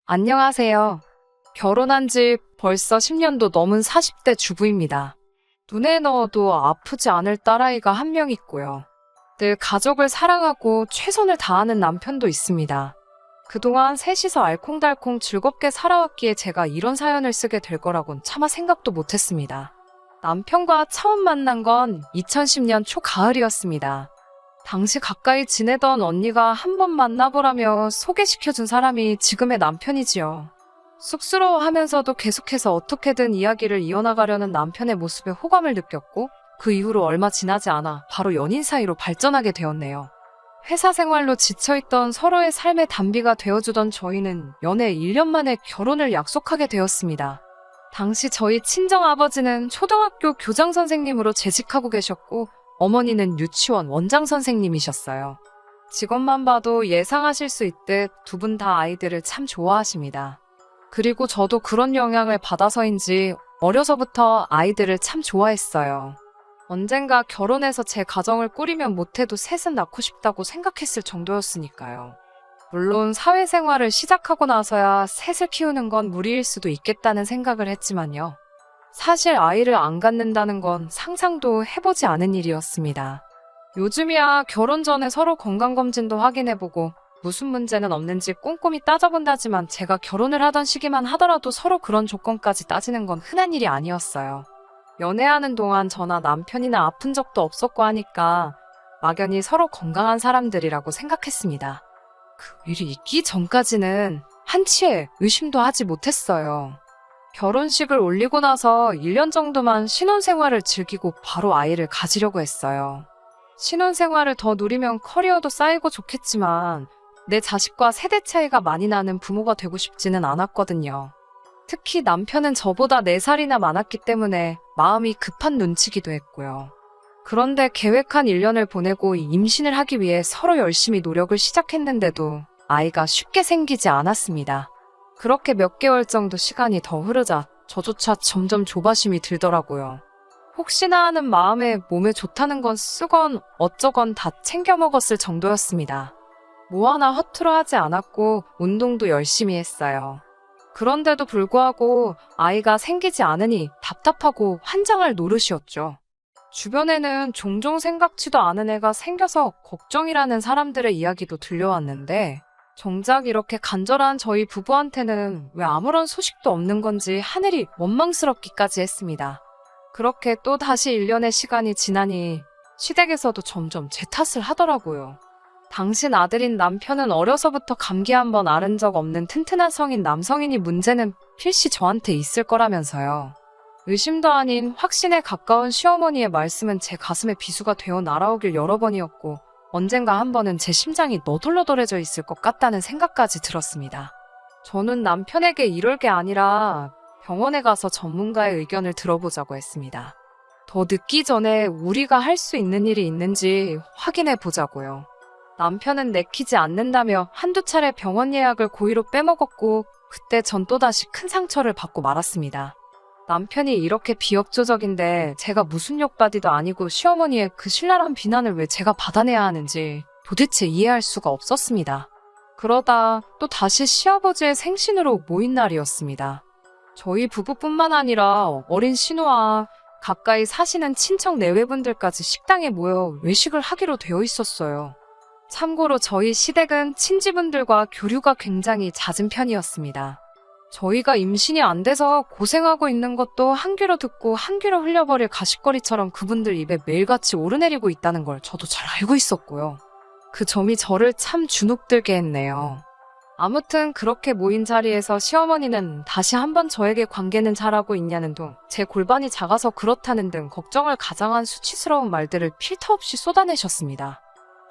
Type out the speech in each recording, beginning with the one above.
안녕하세요. 결혼한 지 벌써 10년도 넘은 40대 주부입니다. 눈에 넣어도 아프지 않을 딸아이가 한 명 있고요. 늘 가족을 사랑하고 최선을 다하는 남편도 있습니다. 그동안 셋이서 알콩달콩 즐겁게 살아왔기에 제가 이런 사연을 쓰게 될 거라곤 차마 생각도 못했습니다. 남편과 처음 만난 건 2010년 초가을이었습니다. 당시 가까이 지내던 언니가 한번 만나보라며 소개시켜준 사람이 지금의 남편이지요. 쑥스러워하면서도 계속해서 어떻게든 이야기를 이어나가려는 남편의 모습에 호감을 느꼈고 그 이후로 얼마 지나지 않아 바로 연인 사이로 발전하게 되었네요. 회사 생활로 지쳐있던 서로의 삶의 단비가 되어주던 저희는 연애 1년 만에 결혼을 약속하게 되었습니다. 당시 저희 친정아버지는 초등학교 교장선생님으로 재직하고 계셨고 어머니는 유치원 원장선생님이셨어요. 직업만 봐도 예상하실 수 있듯 두 분 다 아이들을 참 좋아하십니다. 그리고 저도 그런 영향을 받아서인지 어려서부터 아이들을 참 좋아했어요. 언젠가 결혼해서 제 가정을 꾸리면 못해도 셋은 낳고 싶다고 생각했을 정도였으니까요. 물론 사회생활을 시작하고 나서야 셋을 키우는 건 무리일 수도 있겠다는 생각을 했지만요. 사실 아이를 안 갖는다는 건 상상도 해보지 않은 일이었습니다. 요즘이야 결혼 전에 서로 건강검진도 확인해보고 무슨 문제는 없는지 꼼꼼히 따져본다지만 제가 결혼을 하던 시기만 하더라도 서로 그런 조건까지 따지는 건 흔한 일이 아니었어요. 연애하는 동안 저나 남편이나 아픈 적도 없었고 하니까 막연히 서로 건강한 사람들이라고 생각했습니다. 그 일이 있기 전까지는 한치의 의심도 하지 못했어요. 결혼식을 올리고 나서 1년 정도만 신혼생활을 즐기고 바로 아이를 가지려고 했어요. 신혼생활을 더 누리면 커리어도 쌓이고 좋겠지만 내 자식과 세대 차이가 많이 나는 부모가 되고 싶지는 않았거든요. 특히 남편은 저보다 4살이나 많았기 때문에 마음이 급한 눈치기도 했고요. 그런데 계획한 1년을 보내고 임신을 하기 위해 서로 열심히 노력을 시작했는데도 아이가 쉽게 생기지 않았습니다. 그렇게 몇 개월 정도 시간이 더 흐르자 저조차 점점 조바심이 들더라고요. 혹시나 하는 마음에 몸에 좋다는 건 쓰건 어쩌건 다 챙겨 먹었을 정도였습니다. 뭐 하나 허투루 하지 않았고 운동도 열심히 했어요. 그런데도 불구하고 아이가 생기지 않으니 답답하고 환장할 노릇이었죠. 주변에는 종종 생각지도 않은 애가 생겨서 걱정이라는 사람들의 이야기도 들려왔는데 정작 이렇게 간절한 저희 부부한테는 왜 아무런 소식도 없는 건지 하늘이 원망스럽기까지 했습니다. 그렇게 또 다시 1년의 시간이 지나니 시댁에서도 점점 제 탓을 하더라고요. 당신 아들인 남편은 어려서부터 감기 한 번 앓은 적 없는 튼튼한 성인 남성이니 문제는 필시 저한테 있을 거라면서요. 의심도 아닌 확신에 가까운 시어머니의 말씀은 제 가슴에 비수가 되어 날아오길 여러 번이었고 언젠가 한 번은 제 심장이 너덜너덜해져 있을 것 같다는 생각까지 들었습니다. 저는 남편에게 이럴 게 아니라 병원에 가서 전문가의 의견을 들어보자고 했습니다. 더 늦기 전에 우리가 할 수 있는 일이 있는지 확인해 보자고요. 남편은 내키지 않는다며 한두 차례 병원 예약을 고의로 빼먹었고 그때 전 또다시 큰 상처를 받고 말았습니다. 남편이 이렇게 비협조적인데 제가 무슨 욕받이도 아니고 시어머니의 그 신랄한 비난을 왜 제가 받아내야 하는지 도대체 이해할 수가 없었습니다. 그러다 또 다시 시아버지의 생신으로 모인 날이었습니다. 저희 부부뿐만 아니라 어린 신우와 가까이 사시는 친척 내외분들까지 식당에 모여 외식을 하기로 되어 있었어요. 참고로 저희 시댁은 친지분들과 교류가 굉장히 잦은 편이었습니다. 저희가 임신이 안 돼서 고생하고 있는 것도 한 귀로 듣고 한 귀로 흘려버릴 가십거리처럼 그분들 입에 매일같이 오르내리고 있다는 걸 저도 잘 알고 있었고요. 그 점이 저를 참 주눅들게 했네요. 아무튼 그렇게 모인 자리에서 시어머니는 다시 한번 저에게 관계는 잘하고 있냐는 둥, 제 골반이 작아서 그렇다는 등 걱정을 가장한 수치스러운 말들을 필터 없이 쏟아내셨습니다.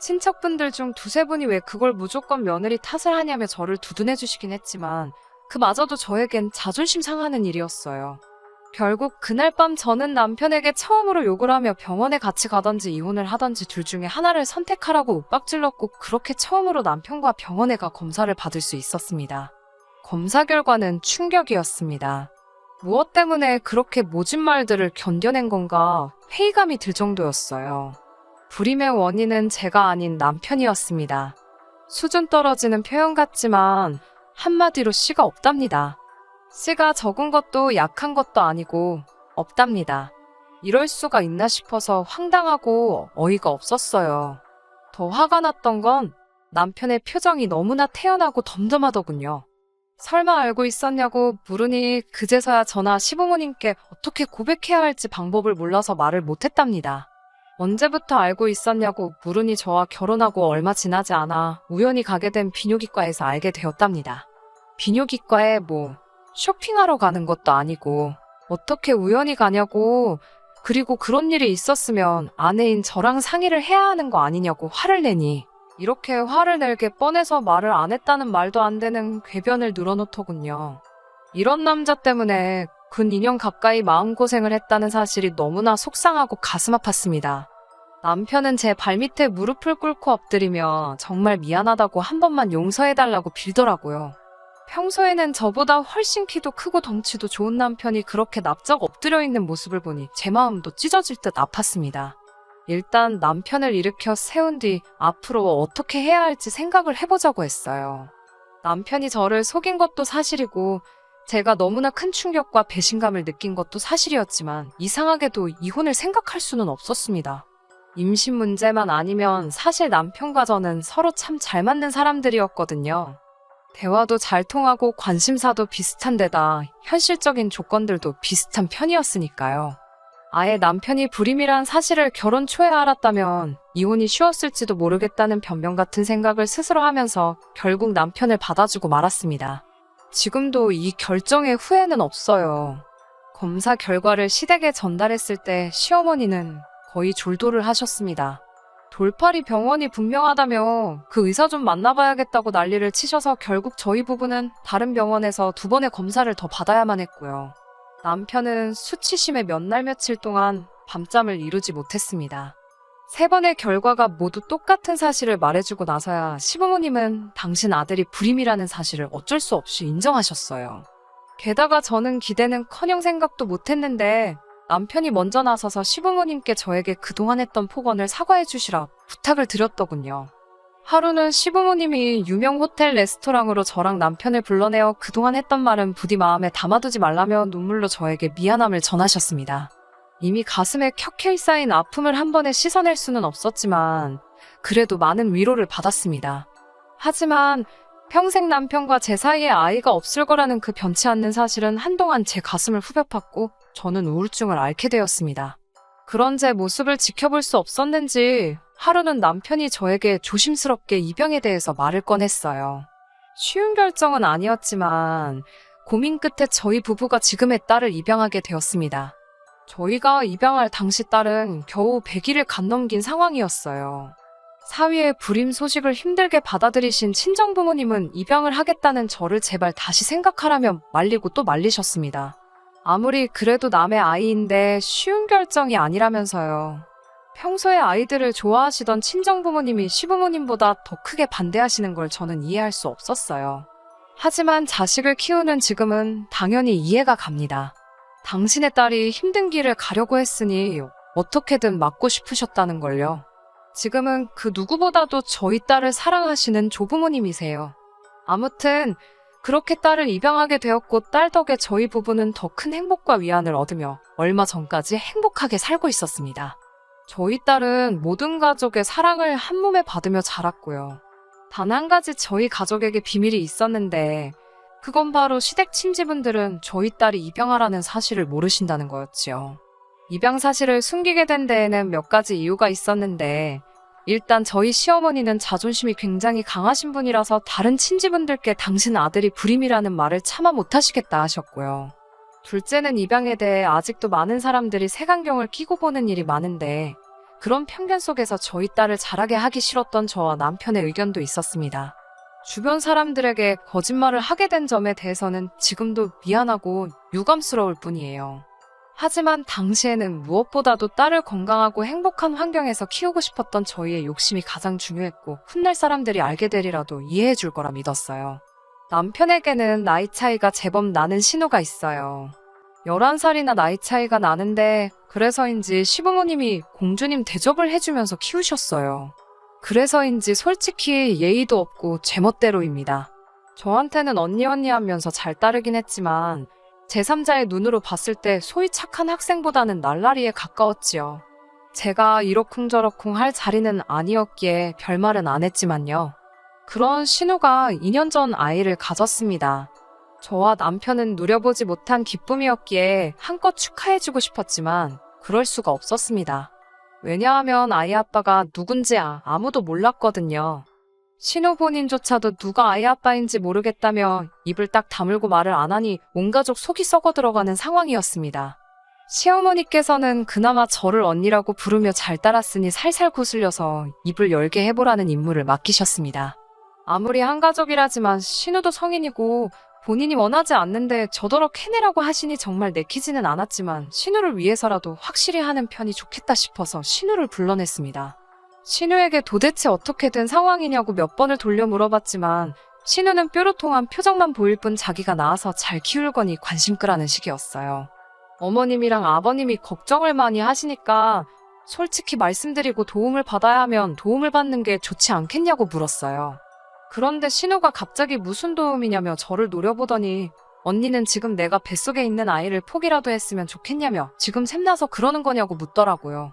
친척분들 중 두세 분이 왜 그걸 무조건 며느리 탓을 하냐며 저를 두둔해 주시긴 했지만 그마저도 저에겐 자존심 상하는 일이었어요. 결국 그날 밤 저는 남편에게 처음으로 욕을 하며 병원에 같이 가던지 이혼을 하던지 둘 중에 하나를 선택하라고 윽박질렀고 그렇게 처음으로 남편과 병원에 가 검사를 받을 수 있었습니다. 검사 결과는 충격이었습니다. 무엇 때문에 그렇게 모진 말들을 견뎌낸 건가 회의감이 들 정도였어요. 불임의 원인은 제가 아닌 남편이었습니다. 수준 떨어지는 표현 같지만 한마디로 씨가 없답니다. 씨가 적은 것도 약한 것도 아니고 없답니다. 이럴 수가 있나 싶어서 황당하고 어이가 없었어요. 더 화가 났던 건 남편의 표정이 너무나 태연하고 덤덤하더군요. 설마 알고 있었냐고 물으니 그제서야 저나 시부모님께 어떻게 고백해야 할지 방법을 몰라서 말을 못했답니다. 언제부터 알고 있었냐고 물으니 저와 결혼하고 얼마 지나지 않아 우연히 가게 된 비뇨기과에서 알게 되었답니다. 비뇨기과에 쇼핑하러 가는 것도 아니고 어떻게 우연히 가냐고, 그리고 그런 일이 있었으면 아내인 저랑 상의를 해야 하는 거 아니냐고 화를 내니 이렇게 화를 낼게 뻔해서 말을 안 했다는 말도 안 되는 궤변을 늘어놓더군요. 이런 남자 때문에 근 2년 가까이 마음고생을 했다는 사실이 너무나 속상하고 가슴 아팠습니다. 남편은 제 발밑에 무릎을 꿇고 엎드리며 정말 미안하다고 한 번만 용서해달라고 빌더라고요. 평소에는 저보다 훨씬 키도 크고 덩치도 좋은 남편이 그렇게 납작 엎드려 있는 모습을 보니 제 마음도 찢어질 듯 아팠습니다. 일단 남편을 일으켜 세운 뒤 앞으로 어떻게 해야 할지 생각을 해보자고 했어요. 남편이 저를 속인 것도 사실이고 제가 너무나 큰 충격과 배신감을 느낀 것도 사실이었지만 이상하게도 이혼을 생각할 수는 없었습니다. 임신 문제만 아니면 사실 남편과 저는 서로 참 잘 맞는 사람들이었거든요. 대화도 잘 통하고 관심사도 비슷한 데다 현실적인 조건들도 비슷한 편이었으니까요. 아예 남편이 불임이란 사실을 결혼 초에 알았다면 이혼이 쉬웠을지도 모르겠다는 변명 같은 생각을 스스로 하면서 결국 남편을 받아주고 말았습니다. 지금도 이 결정에 후회는 없어요. 검사 결과를 시댁에 전달했을 때 시어머니는 거의 졸도를 하셨습니다. 돌팔이 병원이 분명하다며 그 의사 좀 만나봐야겠다고 난리를 치셔서 결국 저희 부부는 다른 병원에서 2번의 검사를 더 받아야만 했고요. 남편은 수치심에 몇 날 며칠 동안 밤잠을 이루지 못했습니다. 3번의 결과가 모두 똑같은 사실을 말해주고 나서야 시부모님은 당신 아들이 불임이라는 사실을 어쩔 수 없이 인정하셨어요. 게다가 저는 기대는커녕 생각도 못했는데 남편이 먼저 나서서 시부모님께 저에게 그동안 했던 폭언을 사과해 주시라 부탁을 드렸더군요. 하루는 시부모님이 유명 호텔 레스토랑으로 저랑 남편을 불러내어 그동안 했던 말은 부디 마음에 담아두지 말라며 눈물로 저에게 미안함을 전하셨습니다. 이미 가슴에 켜켜이 쌓인 아픔을 한 번에 씻어낼 수는 없었지만 그래도 많은 위로를 받았습니다. 하지만 평생 남편과 제 사이에 아이가 없을 거라는 그 변치 않는 사실은 한동안 제 가슴을 후벼 팠고 저는 우울증을 앓게 되었습니다. 그런 제 모습을 지켜볼 수 없었는지 하루는 남편이 저에게 조심스럽게 입양에 대해서 말을 꺼냈어요. 쉬운 결정은 아니었지만 고민 끝에 저희 부부가 지금의 딸을 입양하게 되었습니다. 저희가 입양할 당시 딸은 겨우 100일을 간 넘긴 상황이었어요. 사위의 불임 소식을 힘들게 받아들이신 친정부모님은 입양을 하겠다는 저를 제발 다시 생각하라며 말리고 또 말리셨습니다. 아무리 그래도 남의 아이인데 쉬운 결정이 아니라면서요. 평소에 아이들을 좋아하시던 친정부모님이 시부모님보다 더 크게 반대하시는 걸 저는 이해할 수 없었어요. 하지만 자식을 키우는 지금은 당연히 이해가 갑니다. 당신의 딸이 힘든 길을 가려고 했으니 어떻게든 막고 싶으셨다는 걸요. 지금은 그 누구보다도 저희 딸을 사랑하시는 조부모님이세요. 아무튼 그렇게 딸을 입양하게 되었고 딸 덕에 저희 부부는 더 큰 행복과 위안을 얻으며 얼마 전까지 행복하게 살고 있었습니다. 저희 딸은 모든 가족의 사랑을 한 몸에 받으며 자랐고요. 단 한 가지 저희 가족에게 비밀이 있었는데 그건 바로 시댁 친지분들은 저희 딸이 입양하라는 사실을 모르신다는 거였지요. 입양 사실을 숨기게 된 데에는 몇 가지 이유가 있었는데 일단 저희 시어머니는 자존심이 굉장히 강하신 분이라서 다른 친지분들께 당신 아들이 불임이라는 말을 차마 못하시겠다 하셨고요. 둘째는 입양에 대해 아직도 많은 사람들이 색안경을 끼고 보는 일이 많은데 그런 편견 속에서 저희 딸을 자라게 하기 싫었던 저와 남편의 의견도 있었습니다. 주변 사람들에게 거짓말을 하게 된 점에 대해서는 지금도 미안하고 유감스러울 뿐이에요. 하지만 당시에는 무엇보다도 딸을 건강하고 행복한 환경에서 키우고 싶었던 저희의 욕심이 가장 중요했고 훗날 사람들이 알게 되리라도 이해해 줄 거라 믿었어요. 남편에게는 나이 차이가 제법 나는 신호가 있어요. 11살이나 나이 차이가 나는데 그래서인지 시부모님이 공주님 대접을 해주면서 키우셨어요. 그래서인지 솔직히 예의도 없고 제멋대로입니다. 저한테는 언니 하면서 잘 따르긴 했지만 제3자의 눈으로 봤을 때 소위 착한 학생보다는 날라리에 가까웠지요. 제가 이러쿵저러쿵 할 자리는 아니었기에 별말은 안 했지만요. 그런 신우가 2년 전 아이를 가졌습니다. 저와 남편은 누려보지 못한 기쁨이었기에 한껏 축하해주고 싶었지만 그럴 수가 없었습니다. 왜냐하면 아이 아빠가 누군지 아무도 몰랐거든요. 신우 본인조차도 누가 아이 아빠인지 모르겠다며 입을 딱 다물고 말을 안 하니 온 가족 속이 썩어 들어가는 상황이었습니다. 시어머니께서는 그나마 저를 언니라고 부르며 잘 따랐으니 살살 거슬려서 입을 열게 해보라는 임무를 맡기셨습니다. 아무리 한가족이라지만 신우도 성인이고 본인이 원하지 않는데 저더러 해내라고 하시니 정말 내키지는 않았지만 신우를 위해서라도 확실히 하는 편이 좋겠다 싶어서 신우를 불러냈습니다. 신우에게 도대체 어떻게 된 상황이냐고 몇 번을 돌려 물어봤지만 신우는 뾰루통한 표정만 보일 뿐 자기가 낳아서 잘 키울 거니 관심 끄라는 식이었어요. 어머님이랑 아버님이 걱정을 많이 하시니까 솔직히 말씀드리고 도움을 받아야 하면 도움을 받는 게 좋지 않겠냐고 물었어요. 그런데 신우가 갑자기 무슨 도움이냐며 저를 노려보더니 언니는 지금 내가 뱃속에 있는 아이를 포기라도 했으면 좋겠냐며 지금 샘나서 그러는 거냐고 묻더라고요.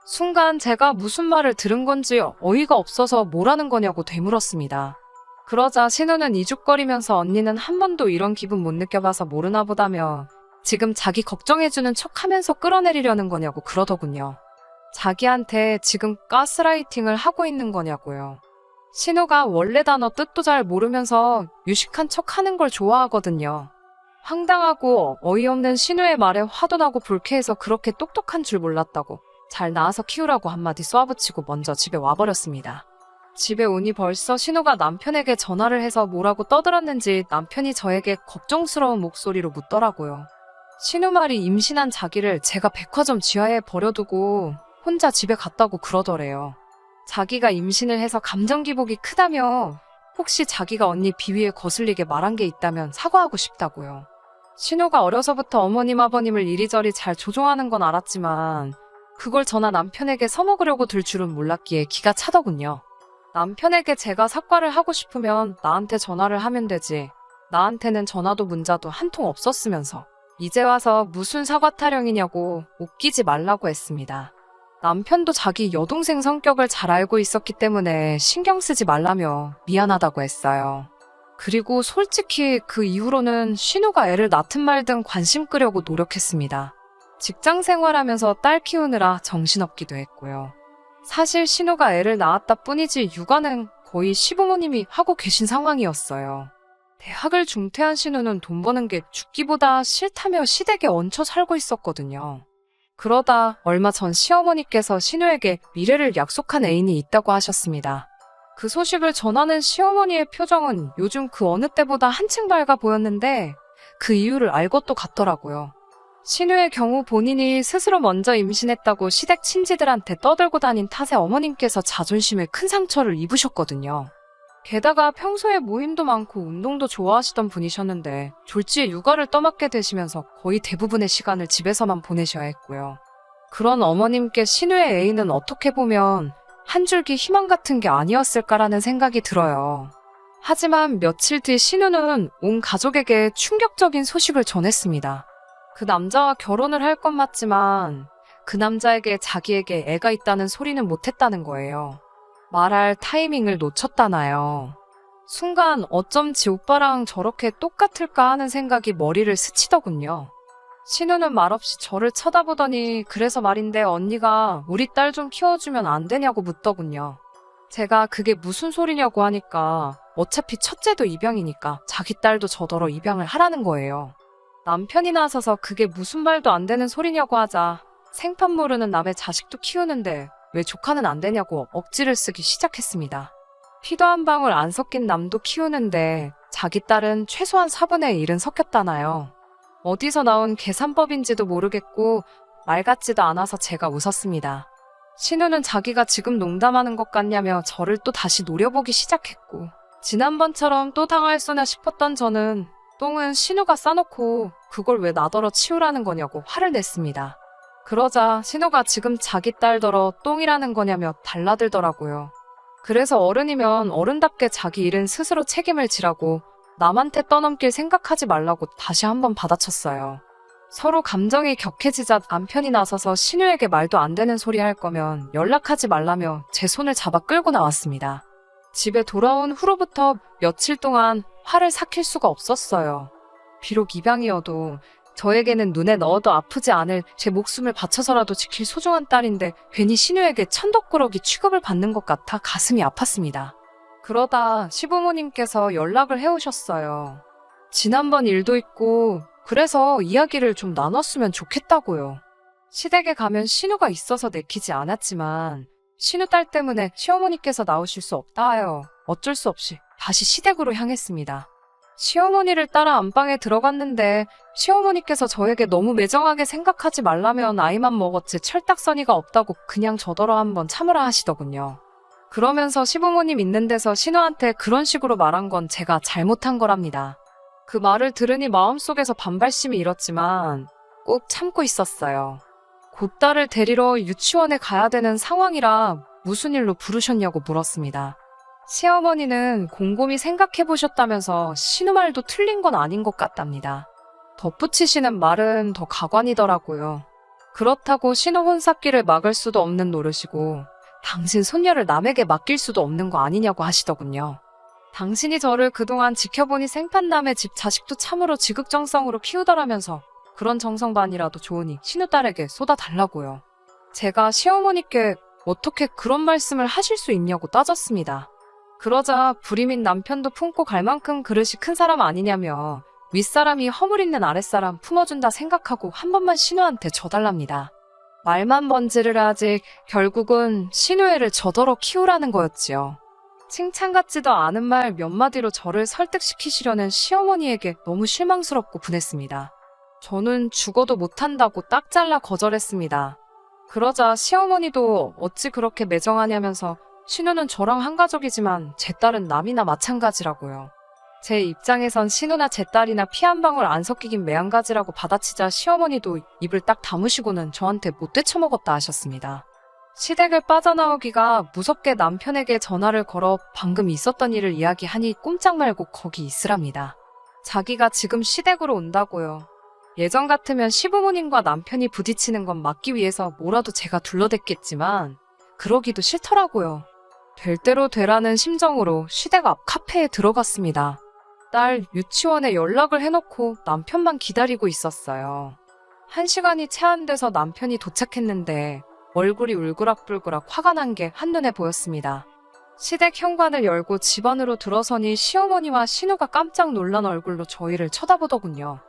순간 제가 무슨 말을 들은 건지 어이가 없어서 뭐라는 거냐고 되물었습니다. 그러자 신우는 이죽거리면서 언니는 한 번도 이런 기분 못 느껴봐서 모르나 보다며 지금 자기 걱정해주는 척하면서 끌어내리려는 거냐고 그러더군요. 자기한테 지금 가스라이팅을 하고 있는 거냐고요. 신우가 원래 단어 뜻도 잘 모르면서 유식한 척 하는 걸 좋아하거든요. 황당하고 어이없는 신우의 말에 화도 나고 불쾌해서 그렇게 똑똑한 줄 몰랐다고 잘 낳아서 키우라고 한마디 쏘아붙이고 먼저 집에 와버렸습니다. 집에 오니 벌써 신우가 남편에게 전화를 해서 뭐라고 떠들었는지 남편이 저에게 걱정스러운 목소리로 묻더라고요. 신우 말이 임신한 자기를 제가 백화점 지하에 버려두고 혼자 집에 갔다고 그러더래요. 자기가 임신을 해서 감정 기복이 크다며 혹시 자기가 언니 비위에 거슬리게 말한 게 있다면 사과하고 싶다고요. 신우가 어려서부터 어머님 아버님을 이리저리 잘 조종하는 건 알았지만 그걸 저나 남편에게 써먹으려고 들 줄은 몰랐기에 기가 차더군요. 남편에게 제가 사과를 하고 싶으면 나한테 전화를 하면 되지. 나한테는 전화도 문자도 한 통 없었으면서 이제 와서 무슨 사과 타령이냐고 웃기지 말라고 했습니다. 남편도 자기 여동생 성격을 잘 알고 있었기 때문에 신경 쓰지 말라며 미안하다고 했어요. 그리고 솔직히 그 이후로는 신우가 애를 낳든 말든 관심 끄려고 노력했습니다. 직장 생활하면서 딸 키우느라 정신없기도 했고요. 사실 신우가 애를 낳았다 뿐이지 육아는 거의 시부모님이 하고 계신 상황이었어요. 대학을 중퇴한 신우는 돈 버는 게 죽기보다 싫다며 시댁에 얹혀 살고 있었거든요. 그러다 얼마 전 시어머니께서 신우에게 미래를 약속한 애인이 있다고 하셨습니다. 그 소식을 전하는 시어머니의 표정은 요즘 그 어느 때보다 한층 밝아 보였는데 그 이유를 알 것도 같더라고요. 신우의 경우 본인이 스스로 먼저 임신했다고 시댁 친지들한테 떠들고 다닌 탓에 어머님께서 자존심에 큰 상처를 입으셨거든요. 게다가 평소에 모임도 많고 운동도 좋아하시던 분이셨는데 졸지에 육아를 떠맡게 되시면서 거의 대부분의 시간을 집에서만 보내셔야 했고요. 그런 어머님께 신우의 애인은 어떻게 보면 한 줄기 희망 같은 게 아니었을까라는 생각이 들어요. 하지만 며칠 뒤 신우는 온 가족에게 충격적인 소식을 전했습니다. 그 남자와 결혼을 할 건 맞지만 그 남자에게 자기에게 애가 있다는 소리는 못했다는 거예요. 말할 타이밍을 놓쳤다나요. 순간 어쩜 지 오빠랑 저렇게 똑같을까 하는 생각이 머리를 스치더군요. 신우는 말없이 저를 쳐다보더니 그래서 말인데 언니가 우리 딸 좀 키워주면 안 되냐고 묻더군요. 제가 그게 무슨 소리냐고 하니까 어차피 첫째도 입양이니까 자기 딸도 저더러 입양을 하라는 거예요. 남편이 나서서 그게 무슨 말도 안 되는 소리냐고 하자 생판 모르는 남의 자식도 키우는데 왜 조카는 안 되냐고 억지를 쓰기 시작했습니다. 피도 한 방울 안 섞인 남도 키우는데 자기 딸은 최소한 4분의 1은 섞였다나요. 어디서 나온 계산법인지도 모르겠고 말 같지도 않아서 제가 웃었습니다. 신우는 자기가 지금 농담하는 것 같냐며 저를 또 다시 노려보기 시작했고 지난번처럼 또 당할 소나 싶었던 저는 똥은 신우가 싸놓고 그걸 왜 나더러 치우라는 거냐고 화를 냈습니다. 그러자 신우가 지금 자기 딸더러 똥이라는 거냐며 달라들더라고요. 그래서 어른이면 어른답게 자기 일은 스스로 책임을 지라고 남한테 떠넘길 생각하지 말라고 다시 한번 받아쳤어요. 서로 감정이 격해지자 남편이 나서서 신우에게 말도 안 되는 소리 할 거면 연락하지 말라며 제 손을 잡아 끌고 나왔습니다. 집에 돌아온 후로부터 며칠 동안 화를 삭힐 수가 없었어요. 비록 입양이어도 저에게는 눈에 넣어도 아프지 않을 제 목숨을 바쳐서라도 지킬 소중한 딸인데 괜히 신우에게 천덕꾸러기 취급을 받는 것 같아 가슴이 아팠습니다. 그러다 시부모님께서 연락을 해오셨어요. 지난번 일도 있고 그래서 이야기를 좀 나눴으면 좋겠다고요. 시댁에 가면 신우가 있어서 내키지 않았지만 신우 딸 때문에 시어머니께서 나오실 수 없다 하여 어쩔 수 없이 다시 시댁으로 향했습니다. 시어머니를 따라 안방에 들어갔는데 시어머니께서 저에게 너무 매정하게 생각하지 말라면 아이만 먹었지 철딱서니가 없다고 그냥 저더러 한번 참으라 하시더군요. 그러면서 시부모님 있는 데서 신우한테 그런 식으로 말한 건 제가 잘못한 거랍니다. 그 말을 들으니 마음속에서 반발심이 일었지만 꼭 참고 있었어요. 곧 딸을 데리러 유치원에 가야 되는 상황이라 무슨 일로 부르셨냐고 물었습니다. 시어머니는 곰곰이 생각해보셨다면서 신우 말도 틀린 건 아닌 것 같답니다. 덧붙이시는 말은 더 가관이더라고요. 그렇다고 신우 혼삭기를 막을 수도 없는 노릇이고 당신 손녀를 남에게 맡길 수도 없는 거 아니냐고 하시더군요. 당신이 저를 그동안 지켜보니 생판남의 집 자식도 참으로 지극정성으로 키우더라면서 그런 정성반이라도 좋으니 신우 딸에게 쏟아달라고요. 제가 시어머니께 어떻게 그런 말씀을 하실 수 있냐고 따졌습니다. 그러자 불임인 남편도 품고 갈 만큼 그릇이 큰 사람 아니냐며 윗사람이 허물 있는 아랫사람 품어준다 생각하고 한 번만 신우한테 줘달랍니다. 말만 번지를 하지 결국은 신우애를 저더러 키우라는 거였지요. 칭찬 같지도 않은 말 몇 마디로 저를 설득시키시려는 시어머니에게 너무 실망스럽고 분했습니다. 저는 죽어도 못한다고 딱 잘라 거절했습니다. 그러자 시어머니도 어찌 그렇게 매정하냐면서 신우는 저랑 한 가족이지만 제 딸은 남이나 마찬가지라고요. 제 입장에선 신우나 제 딸이나 피 한 방울 안 섞이긴 매한가지라고 받아치자 시어머니도 입을 딱 다무시고는 저한테 못 되쳐먹었다 하셨습니다. 시댁을 빠져나오기가 무섭게 남편에게 전화를 걸어 방금 있었던 일을 이야기하니 꼼짝 말고 거기 있으랍니다. 자기가 지금 시댁으로 온다고요. 예전 같으면 시부모님과 남편이 부딪히는 건 막기 위해서 뭐라도 제가 둘러댔겠지만 그러기도 싫더라고요. 될 대로 되라는 심정으로 시댁 앞 카페에 들어갔습니다. 딸 유치원에 연락을 해놓고 남편만 기다리고 있었어요. 1시간이 채 안 돼서 남편이 도착했는데 얼굴이 울그락불그락 화가 난 게 한눈에 보였습니다. 시댁 현관을 열고 집 안으로 들어서니 시어머니와 신우가 깜짝 놀란 얼굴로 저희를 쳐다보더군요.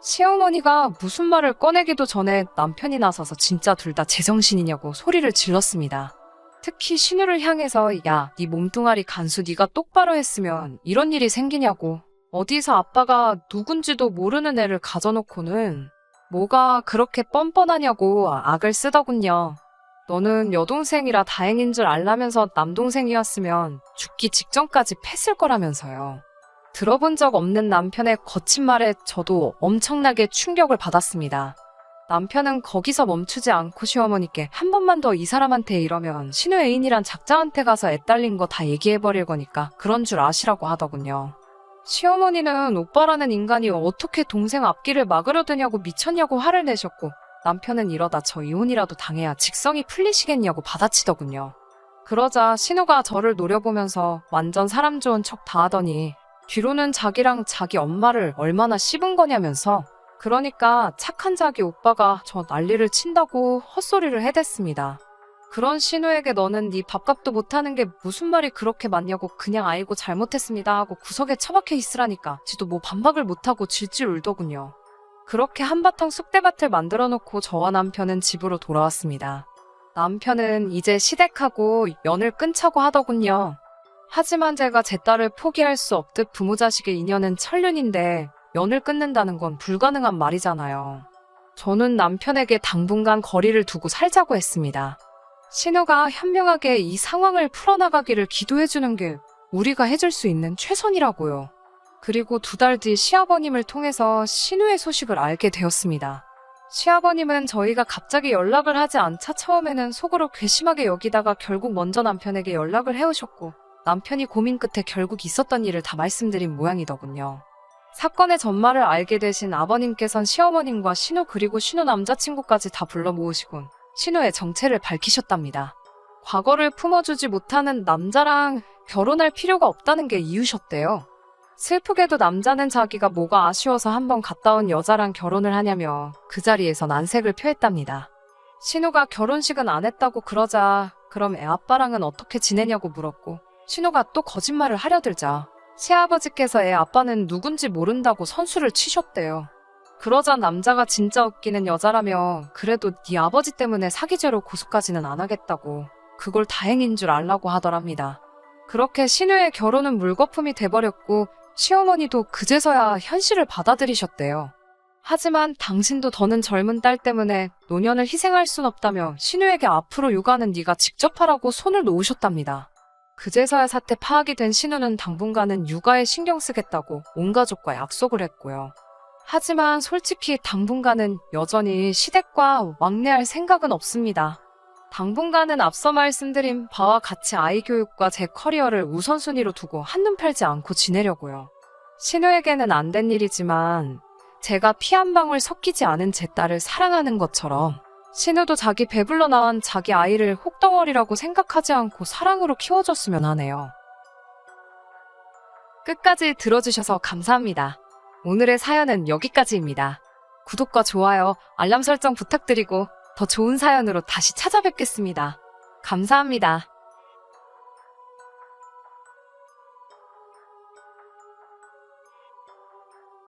시어머니가 무슨 말을 꺼내기도 전에 남편이 나서서 진짜 둘 다 제정신이냐고 소리를 질렀습니다. 특히 신우를 향해서 야, 네 몸뚱아리 간수 네가 똑바로 했으면 이런 일이 생기냐고 어디서 아빠가 누군지도 모르는 애를 가져놓고는 뭐가 그렇게 뻔뻔하냐고 악을 쓰더군요. 너는 여동생이라 다행인 줄 알라면서 남동생이었으면 죽기 직전까지 패을 거라면서요. 들어본 적 없는 남편의 거친 말에 저도 엄청나게 충격을 받았습니다. 남편은 거기서 멈추지 않고 시어머니께 한 번만 더 이 사람한테 이러면 신우 애인이란 작자한테 가서 애 딸린 거 다 얘기해버릴 거니까 그런 줄 아시라고 하더군요. 시어머니는 오빠라는 인간이 어떻게 동생 앞길을 막으려 드냐고 미쳤냐고 화를 내셨고 남편은 이러다 저 이혼이라도 당해야 직성이 풀리시겠냐고 받아치더군요. 그러자 신우가 저를 노려보면서 완전 사람 좋은 척 다 하더니 뒤로는 자기랑 자기 엄마를 얼마나 씹은 거냐면서 그러니까 착한 자기 오빠가 저 난리를 친다고 헛소리를 해댔습니다. 그런 신우에게 너는 네 밥값도 못하는 게 무슨 말이 그렇게 많냐고 그냥 아이고 잘못했습니다 하고 구석에 처박혀 있으라니까 지도 뭐 반박을 못하고 질질 울더군요. 그렇게 한바탕 쑥대밭을 만들어 놓고 저와 남편은 집으로 돌아왔습니다. 남편은 이제 시댁하고 연을 끊자고 하더군요. 하지만 제가 제 딸을 포기할 수 없듯 부모 자식의 인연은 천륜인데 연을 끊는다는 건 불가능한 말이잖아요. 저는 남편에게 당분간 거리를 두고 살자고 했습니다. 신우가 현명하게 이 상황을 풀어나가기를 기도해주는 게 우리가 해줄 수 있는 최선이라고요. 그리고 2달 뒤 시아버님을 통해서 신우의 소식을 알게 되었습니다. 시아버님은 저희가 갑자기 연락을 하지 않자 처음에는 속으로 괘씸하게 여기다가 결국 먼저 남편에게 연락을 해오셨고 남편이 고민 끝에 결국 있었던 일을 다 말씀드린 모양이더군요. 사건의 전말을 알게 되신 아버님께선 시어머님과 신우 그리고 신우 남자친구까지 다 불러 모으시곤 신우의 정체를 밝히셨답니다. 과거를 품어주지 못하는 남자랑 결혼할 필요가 없다는 게 이유셨대요. 슬프게도 남자는 자기가 뭐가 아쉬워서 한번 갔다 온 여자랑 결혼을 하냐며 그 자리에서 난색을 표했답니다. 신우가 결혼식은 안 했다고 그러자 그럼 애 아빠랑은 어떻게 지내냐고 물었고 신우가 또 거짓말을 하려들자 시아버지께서 애 아빠는 누군지 모른다고 선수를 치셨대요. 그러자 남자가 진짜 웃기는 여자라며 그래도 네 아버지 때문에 사기죄로 고소까지는 안 하겠다고 그걸 다행인 줄 알라고 하더랍니다. 그렇게 신우의 결혼은 물거품이 돼버렸고 시어머니도 그제서야 현실을 받아들이셨대요. 하지만 당신도 더는 젊은 딸 때문에 노년을 희생할 순 없다며 신우에게 앞으로 육아는 네가 직접 하라고 손을 놓으셨답니다. 그제서야 사태 파악이 된 신우는 당분간은 육아에 신경 쓰겠다고 온 가족과 약속을 했고요. 하지만 솔직히 당분간은 여전히 시댁과 왕래할 생각은 없습니다. 당분간은 앞서 말씀드린 바와 같이 아이 교육과 제 커리어를 우선순위로 두고 한눈 팔지 않고 지내려고요. 신우에게는 안 된 일이지만 제가 피 한 방울 섞이지 않은 제 딸을 사랑하는 것처럼 신우도 자기 배불러 낳은 자기 아이를 혹덩어리라고 생각하지 않고 사랑으로 키워줬으면 하네요. 끝까지 들어주셔서 감사합니다. 오늘의 사연은 여기까지입니다. 구독과 좋아요, 알람 설정 부탁드리고 더 좋은 사연으로 다시 찾아뵙겠습니다. 감사합니다.